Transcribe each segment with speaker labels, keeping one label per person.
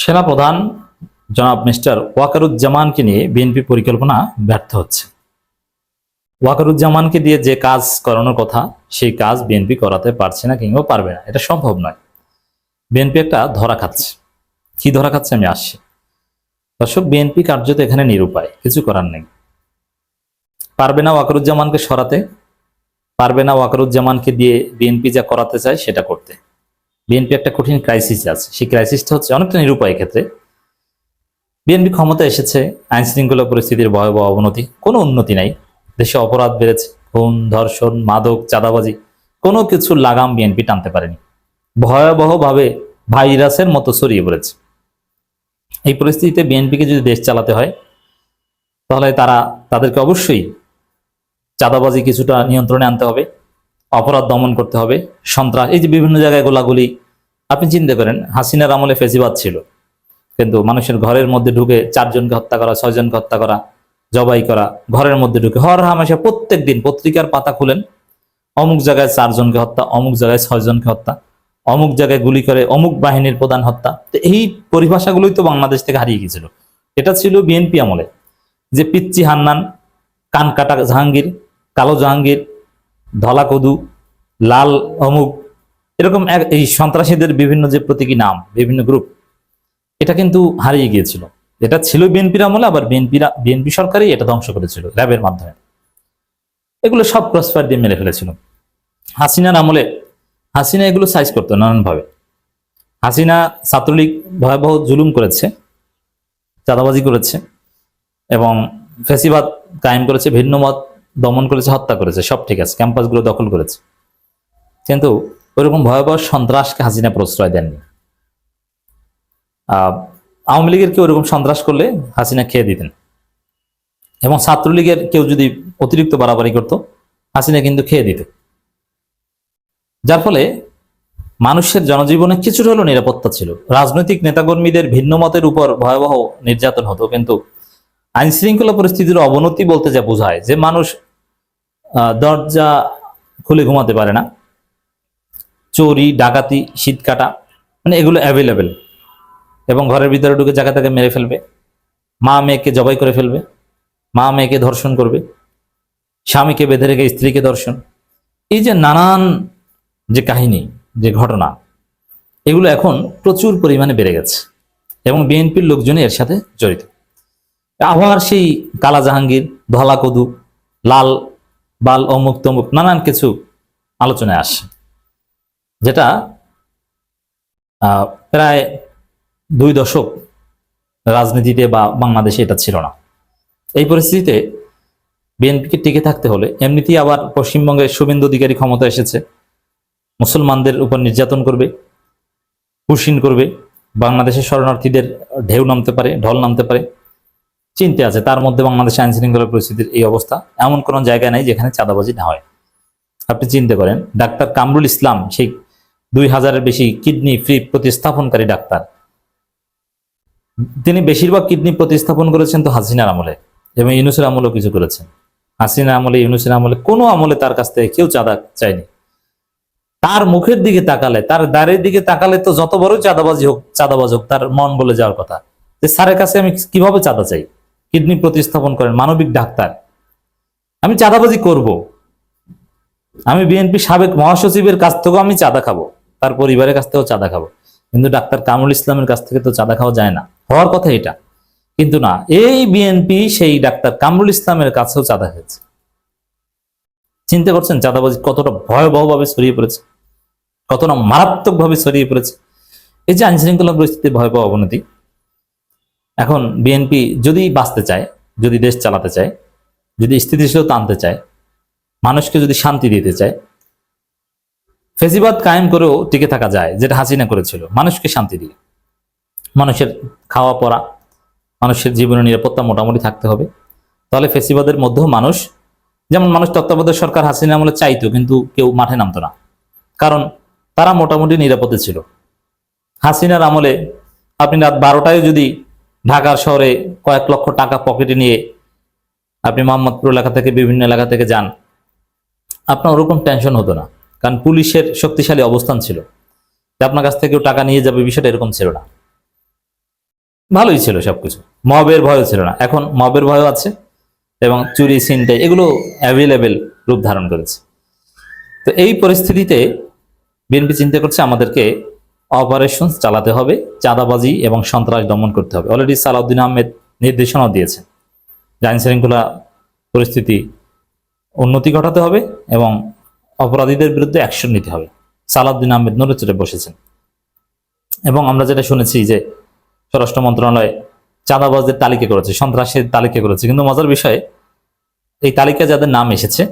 Speaker 1: সেনাপ্রধান জনাব মিস্টার ওয়াকারুজ্জামানকে নিয়ে বিএনপি পরিকল্পনা ব্যর্থ হচ্ছে। ওয়াকারুজ্জামানকে দিয়ে যে কাজ করানোর কথা সেই কাজ বিএনপি করাতে পারছে না কিংবা পারবে না, এটা সম্ভব নয়। বিএনপি একটা ধরা খাচ্ছে। কি ধরা খাচ্ছে আমি আসছি। দর্শক, বিএনপি কার্যত এখানে নিরুপায়, কিছু করার নেই। পারবে না ওয়াকারুজ্জামানকে সরাতে, পারবে না ওয়াকারুজ্জামানকে দিয়ে বিএনপি যা করাতে চায় সেটা করতে। বিএনপি একটা কঠিন ক্রাইসিসে আছে। সেই ক্রাইসিসটা হচ্ছে অনেকটা নিরুপায় ক্ষেত্রে। বিএনপি ক্ষমতা এসেছে, আইন শৃঙ্খলা পরিস্থিতির ভয়াবহ অবনতি, কোনো উন্নতি নাই। দেশে অপরাধ বেড়েছে, খুন, ধর্ষণ, মাদক, চাঁদাবাজি, কোনো কিছুর লাগাম বিএনপি টানতে পারেনি। ভয়াবহভাবে ভাইরাসের মতো ছড়িয়ে পড়েছে। এই পরিস্থিতিতে বিএনপিকে যদি দেশ চালাতে হয় তাহলে তাদেরকে অবশ্যই চাঁদাবাজি কিছুটা নিয়ন্ত্রণে আনতে হবে, অপরাধ দমন করতে হবে, সন্ত্রাস, এই যে বিভিন্ন জায়গায় গোলাগুলি। আপনি চিন্তা করেন, হাসিনার আমলে ফেসিবাদ ছিল, কিন্তু মানুষের ঘরের মধ্যে ঢুকে 4 জনকে হত্যা করা, 6 জনকে হত্যা করা, জবাই করা, ঘরের মধ্যে ঢুকে হর হামেশা প্রত্যেক দিন পত্রিকার পাতা খুলেন, অমুক জায়গায় 4 জনকে হত্যা, অমুক জায়গায় 6 জনকে হত্যা, অমুক জায়গায় গুলি করে অমুক বাহিনীর প্রধান হত্যা। তো এই পরিভাষাগুলোই তো বাংলাদেশ থেকে হারিয়ে গিয়েছিল। এটা ছিল বিএনপি আমলে, যে পিচ্চি হান্নান, কান কাটা জাহাঙ্গীর, কালো জাহাঙ্গীর, ধলা কদু, লাল অমুক, এরকম এই সন্ত্রাসীদের বিভিন্ন যে প্রতীকী নাম, বিভিন্ন গ্রুপ, এটা কিন্তু হারিয়ে গিয়েছিল। এটা ছিল বিএনপির আমলে, আবার বিএনপি সরকারই এটা ধ্বংস করেছিল র্যাবের মাধ্যমে। এগুলো সব ক্রসফায়ার দিয়ে মেরে ফেলেছিল। হাসিনার আমলে হাসিনা এগুলো সাইজ করতো নানানভাবে। হাসিনা ছাত্রলীগ ভয়াবহ জুলুম করেছে, চাঁদাবাজি করেছে এবং ফ্যাসিবাদ কায়েম করেছে, ভিন্নমত দমন করেছে, হত্যা করেছে, সব ঠিক আছে, ক্যাম্পাসগুলো দখল করেছে। কিন্তু ওইরকম ভয়াবহ সন্ত্রাসকে হাসিনা প্রশ্রয় দেননি। আওয়ামী লীগের কেউ ওরকম সন্ত্রাস করলে হাসিনা খেয়ে দিতেন, এবং ছাত্রলীগের কেউ যদি অতিরিক্ত বাড়াবাড়ি করত হাসিনা কিন্তু খেয়ে দিত। যার ফলে মানুষের জনজীবনে কিছুটা হলেও নিরাপত্তা ছিল। রাজনৈতিক নেতাকর্মীদের ভিন্ন মতের উপর ভয়াবহ নির্যাতন হতো, কিন্তু আইন শৃঙ্খলা পরিস্থিতির অবনতি বলতে যা বোঝায় যে মানুষ দরজা খুলে ঘুমাতে পারে না, চোরি, ডাকাতি, শীত কাটা, মানে এগুলো অ্যাভেলেবেল, এবং ঘরের ভিতরে ঢুকে জায়গা থেকে মেরে ফেলবে, মা মেয়েকে জবাই করে ফেলবে, মা মেয়েকে ধর্ষণ করবে, স্বামীকে বেঁধে রেখে স্ত্রীকে ধর্ষণ, এই যে নানান যে কাহিনী, যে ঘটনা, এগুলো এখন প্রচুর পরিমাণে বেড়ে গেছে এবং বিএনপির লোকজনই এর সাথে জড়িত। আবার সেই কালা জাহাঙ্গীর, ধলা কদু, লাল বাল, অমুক তমুক নানান কিছু আলোচনায় আসে, যেটা প্রায় 2 দশক রাজনীতিতে বা বাংলাদেশে এটা ছিল না। এই পরিস্থিতিতে বিএনপিকে টিকে থাকতে হলে, এমনিতেই আবার পশ্চিমবঙ্গের শুভেন্দু অধিকারী ক্ষমতা এসেছে, মুসলমানদের উপর নির্যাতন করবে, কুশীন করবে, বাংলাদেশের শরণার্থীদের ঢেউ নামতে পারে, ঢল নামতে পারে, চিন্তা আছে। তার মধ্যে বাংলাদেশ আইন শৃঙ্খলা পরিস্থিতির এই অবস্থা, এমন কোনো জায়গা নাই যেখানে চাঁদাবাজি না হয়। আপনি চিন্তা করেন, ডাক্তার কামরুল ইসলাম, সেই 2000-এর বেশি কিডনি ফ্রি প্রতিস্থাপনকারী ডাক্তার, তিনি বেশিরভাগ কিডনি প্রতিস্থাপন করেছেন তো হাসিনার আমলে, এবং ইউনূসের আমলেও কিছু করেছেন। হাসিনা আমলে, ইউনূসের আমলে কোনো আমলে তার কাছ থেকে কেউ চাঁদা চায়নি। তার মুখের দিকে তাকালে, তার দাঁড়ের দিকে তাকালে তো যত বড় চাঁদাবাজ হোক তার মন বলে যাওয়ার কথা যে স্যারের কাছে আমি কিভাবে চাঁদা চাই, কিডনি প্রতিস্থাপন করেন, মানবিক ডাক্তার, আমি চাঁদাবাজি করব? আমি বিএনপি সাবেক মহাসচিবের কাছ থেকেও আমি চাঁদা খাবো, তার পরিবারের কাছ থেকেও চাঁদা খাবো, কিন্তু ডাক্তার কামরুল ইসলামের কাছ থেকে তো চাঁদা খাওয়া যায় না, হওয়ার কথা এটা। কিন্তু না, এই বিএনপি সেই ডাক্তার কামরুল ইসলামের কাছেও চাঁদা খেয়েছে। চিন্তা করছেন চাঁদাবাজি কতটা ভয়াবহভাবে ছড়িয়ে পড়েছে, কতটা মারাত্মকভাবে ছড়িয়ে পড়েছে। এই যে আইন শৃঙ্খলা পরিস্থিতির ভয়াবহ অবনতি, এখন বিএনপি যদি বাঁচতে চায়, যদি দেশ চালাতে চায়, যদি স্থিতিশীলতা আনতে চায়, মানুষকে যদি শান্তি দিতে চায়, ফেসিবাদ কায়েম করেও টিকে থাকা যায়, যেটা হাসিনা করেছিল, মানুষকে শান্তি দিয়ে, মানুষের খাওয়া পড়া, মানুষের জীবনের নিরাপত্তা মোটামুটি থাকতে হবে। তাহলে ফেসিবাদের মধ্যেও মানুষ, যেমন মানুষ তত্ত্বাবধায়ক সরকার হাসিনা আমলে চাইতো, কিন্তু কেউ মাঠে নামতো না, কারণ তারা মোটামুটি নিরাপদে ছিল। হাসিনার আমলে আপনি রাত 12টায় যদি ঢাকার শহরে কয়েক লক্ষ টাকা পকেটে নিয়ে আপনি মোহাম্মদপুর এলাকা থেকে, বিভিন্ন এলাকা থেকে যান, আপনার ওরকম টেনশন হতো না, কারণ পুলিশের শক্তিশালী অবস্থান ছিল যে আপনার কাছ থেকে কেউ টাকা নিয়ে যাবে, বিষয়টা এরকম ছিল না। ভালোই ছিল সবকিছু, মবের ভয়ও ছিল না। এখন মবের ভয়ও আছে এবং চুরি ছিনতাই এগুলো অ্যাভেলেবেল রূপ ধারণ করেছে। তো এই পরিস্থিতিতে বিএনপি চিন্তা করছে আমাদেরকে অপারেশন চালাতে হবে, চাঁদাবাজি এবং সন্ত্রাস দমন করতে হবে। অলরেডি সালাউদ্দিন আহমেদ নির্দেশনাও দিয়েছেন যে আইন শৃঙ্খলা পরিস্থিতি উন্নতি ঘটাতে হবে এবং অপরাধীদের বিরুদ্ধে অ্যাকশন নিতে হবে। সালাউদ্দিন আহমেদ নড়েচড়ে বসেছেন এবং আমরা যেটা শুনেছি যে স্বরাষ্ট্র মন্ত্রণালয় চাঁদাবাজদের তালিকা করেছে, সন্ত্রাসের তালিকা করেছে, কিন্তু মজার বিষয়ে এই তালিকায় যাদের নাম এসেছে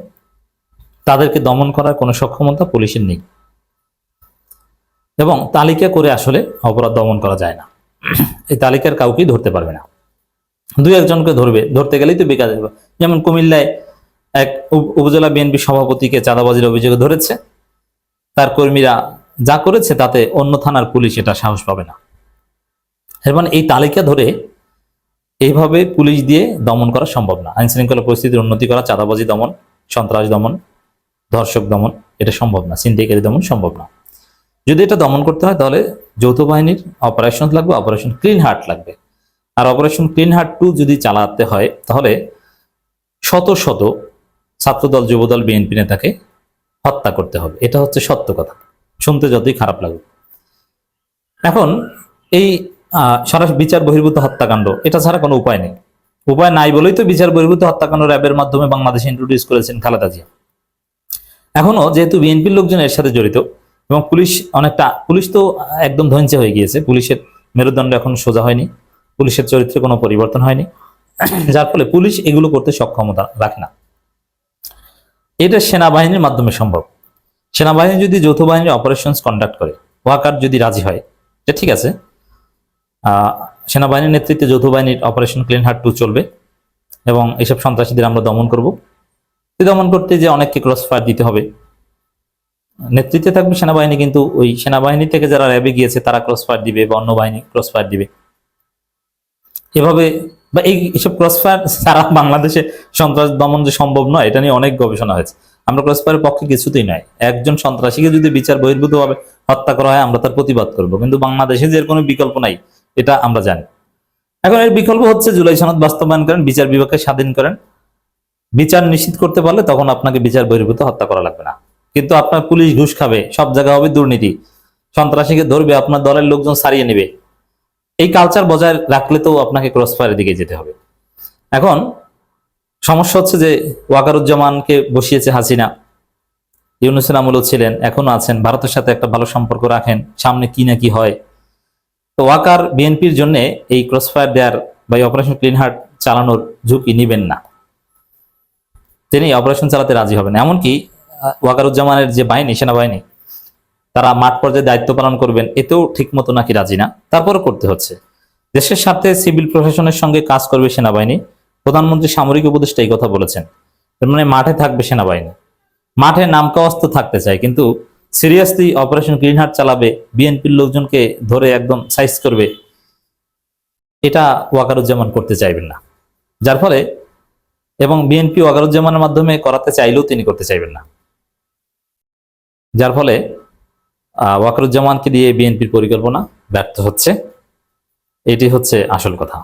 Speaker 1: তাদেরকে দমন করার কোনো সক্ষমতা পুলিশের নেই এবং তালিকা করে আসলে অপরাধ দমন করা যায় না। এই তালিকার কাউকেই ধরতে পারবে না, দুই একজনকে ধরবে, ধরতে গেলেই তো বেকার যাবে। যেমন কুমিল্লায় এক উপজেলা বিএনপি সভাপতিকে চাঁদাবাজির অভিযোগে ধরেছে, তার কর্মীরা যা করেছে তাতে অন্য থানার পুলিশ এটা সাহস পাবে না। এবং এই তালিকা ধরে এইভাবে পুলিশ দিয়ে দমন করা সম্ভব না। আইন শৃঙ্খলা পরিস্থিতির উন্নতি করা, চাঁদাবাজি দমন, সন্ত্রাস দমন, ধর্ষক দমন এটা সম্ভব না, ছিনতাইকারী দমন সম্ভব না। যদি এটা দমন করতে হয় তাহলে যৌথ বাহিনীর অপারেশন লাগবে, অপারেশন ক্লিন হার্ট লাগবে। আর অপারেশন ক্লিন হার্ট 2 যদি চালাতে হয় তাহলে শত শত ছাত্রদল, যুবদল, বিএনপি নেতাকে হত্যা করতে হবে। এটা হচ্ছে সত্য কথা, শুনতে যতই খারাপ লাগবে। এখন এই সরাসরি বিচার বহির্ভূত হত্যাকাণ্ড এটা ছাড়া কোনো উপায় নেই। উপায় নাই বলেই তো বিচার বহির্ভূত হত্যাকাণ্ড র্যাবের মাধ্যমে বাংলাদেশে ইন্ট্রোডিউস করেছেন খালেদা জিয়া। এখনো যেহেতু বিএনপির লোকজন এর সাথে জড়িত এবং পুলিশ তো একদম ধ্বংস হয়ে গিয়েছে, পুলিশের মেরুদণ্ড এখন সোজা হয়নি, পুলিশের চরিত্রে কোনো পরিবর্তন হয়নি, যার ফলে পুলিশ এগুলো করতে সক্ষমতা রাখে না। এটা সেনাবাহিনীর মাধ্যমে সম্ভব। সেনাবাহিনী যদি যৌথ বাহিনীর অপারেশন কন্ডাক্ট করে, ওয়াকার যদি রাজি হয় যে ঠিক আছে সেনাবাহিনীর নেতৃত্বে যৌথ বাহিনীর অপারেশন ক্লিন হার্ট 2 চলবে এবং এইসব সন্ত্রাসীদের আমরা দমন করব। দমন করতে যে অনেককে ক্রস ফায়ার দিতে হবে, নেতৃত্বে থাকবে সেনাবাহিনী, কিন্তু ওই সেনাবাহিনী থেকে যারা র্যাবে গিয়েছে তারা ক্রস ফায়ার দিবে বা অন্য বাহিনী ক্রস ফায়ার দিবে। এভাবে বা এইসব ক্রস ফায়ার সারা বাংলাদেশে সন্ত্রাস দমন যে সম্ভব নয় এটা নিয়ে অনেক গবেষণা হয়েছে। আমরা ক্রস ফায়ারের পক্ষে কিছুতেই নয়। একজন সন্ত্রাসীকে যদি বিচার বহির্ভূতভাবে হত্যা করা হয় আমরা তার প্রতিবাদ করব, কিন্তু বাংলাদেশে যে এর কোনো বিকল্প নাই এটা আমরা জানি। এখন এর বিকল্প হচ্ছে জুলাই সনদ বাস্তবায়ন করেন, বিচার বিভাগকে স্বাধীন করেন, বিচার নিশ্চিত করতে পারলে তখন আপনাকে বিচার বহির্ভূত হত্যা করা লাগবে না। কিন্তু আপনার পুলিশ ঘুষ খাবে, সব জায়গায় হবে দুর্নীতি, সন্ত্রাসীকে ধরবে, আপনার দলের লোকজন সারিয়ে নেবে, এই কালচার বজায় রাখলে তো আপনাকে ক্রস ফায়ারের দিকে যেতে হবে। এখন সমস্যা হচ্ছে যে ওয়াকারুজ্জামানকে বসিয়েছে হাসিনা, ইউনূসের আমলও ছিলেন, এখনো আছেন, ভারতের সাথে একটা ভালো সম্পর্ক রাখেন, সামনে কি না কি হয়। তো ওয়াকার বিএনপির জন্য এই ক্রস ফায়ার দেওয়ার বা অপারেশন ক্লিন হার্ট চালানোর ঝুঁকি নিবেন না, তিনি অপারেশন চালাতে রাজি হবেন। এমনকি ওয়াকারুজ্জামানের যে বাহিনী, সেনাবাহিনী, তারা মাঠ পর্যায়ে দায়িত্ব পালন করবেন এতেও ঠিক মতো নাকি রাজি না, তারপরও করতে হচ্ছে। দেশের স্বার্থে সিভিল প্রশাসনের সঙ্গে কাজ করবে সেনাবাহিনী। প্রধানমন্ত্রী সামরিক উপদেষ্টা এই কথা বলেছেন। তার মানে মাঠে থাকবে সেনাবাহিনী, মাঠে নামকাওয়াস্ত থাকতে চায়, কিন্তু সিরিয়াসলি অপারেশন গ্রিন হার্ট চালাবে, বিএনপির লোকজনকে ধরে একদম সাইজ করবে, এটা ওয়াকারুজ্জামান করতে চাইবেন না। যার ফলে এবং বিএনপি ওয়াকারুজ্জামানের মাধ্যমে করাতে চাইলেও তিনি করতে চাইবেন না। যার ফলে ওয়াকারুজ্জামানকে দিয়ে বিএনপির পরিকল্পনা ব্যর্থ হচ্ছে, এটি হচ্ছে আসল কথা।